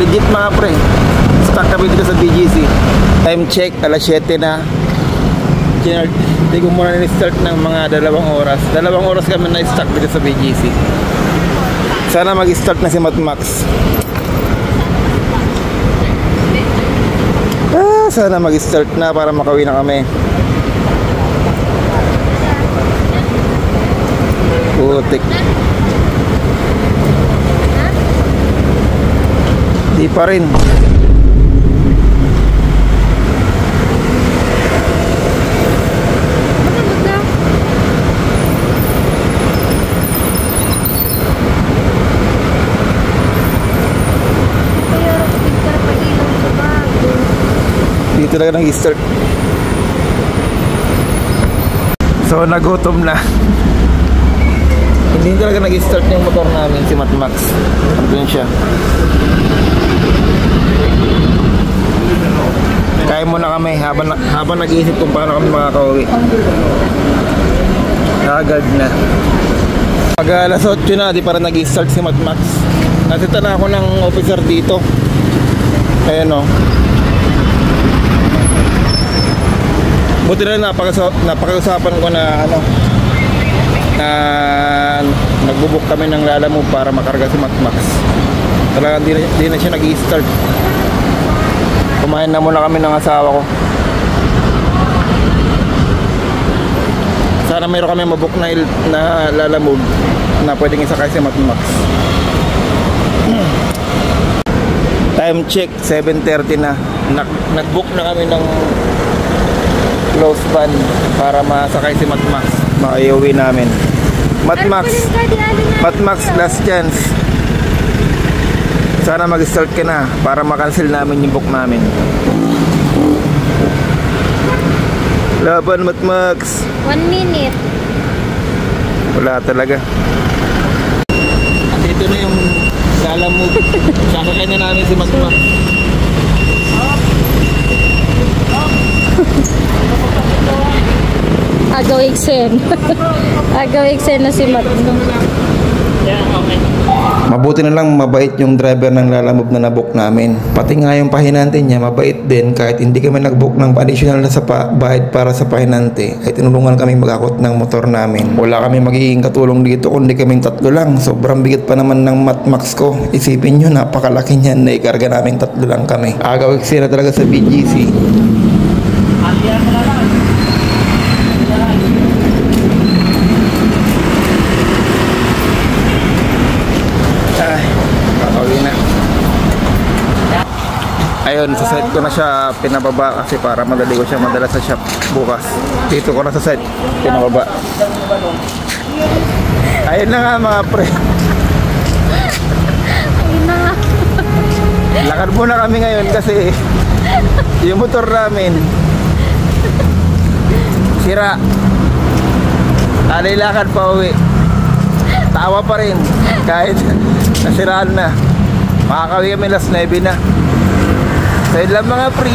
Legit mga pre. Stuck kami dito sa BGC. Time check, alas 7 na. Hindi ko muna ni-start ng mga 2 oras. 2 oras kami na-stuck dito sa BGC. Sana mag-start na si Matmax. Sana mag-start na para makauwi na kami. Putik. Di pa rin. Dito lang nag-start. So nagutom na. Hindi talaga nag-start yung motor namin, si Matmax. Andun siya. Kaya muna kami habang nag-iisip kung paano kami makakauwi. Agad na. Pag alas 8 na, di para nag-start si Matmax. Nasita na ako ng officer dito. Ayan o. Buti na napag-usapan ko na na nagbubuk kami ng Lalamove para makarga si Matmax. Talagang di na siya nag-i-start. Kumain na muna kami ng asawa ko. Sana mayroon kami mabuk na Lalamove na pwedeng isakay si Matmax. Time check 7:30 na. Nag-book na kami ng close van para masakay si Matmax. Makaiuwi namin. Matmax, last chance. Sana mag-start ka na para makancel namin yung book namin. Laban, Matmax. 1 minute. Wala talaga. Andito na yung Lalamove. Sakay na namin si Matmax. Agaw-iksen. Agaw-iksen na si Matmax. Mabuti na lang mabait yung driver ng Lalamove na nabook namin. Pati nga yung pahinante niya mabait din. Kahit hindi kami nagbook ng additional na sa bayad para sa pahinante, ay tinulungan kami mag-akot ng motor namin. Wala kami magiging katulong dito kundi kaming 3 lang. Sobrang bigat pa naman ng Matmax ko. Isipin nyo, napakalaki niyan na ikarga namin 3 lang kami. Agaw-iksen na talaga sa BGC. Ayun, sa site ko na siya pinababa kasi para madali ko siya madala sa shop bukas. Dito ko na sa site pinababa. Ayun na nga mga pre. Ayun na nga. Lakad muna kami ngayon kasi yung motor namin sira. Alay lakad pa uwi. Tawa pa rin kahit nasiraan na. Makakawin kami last 9 na. So yun lang mga pre.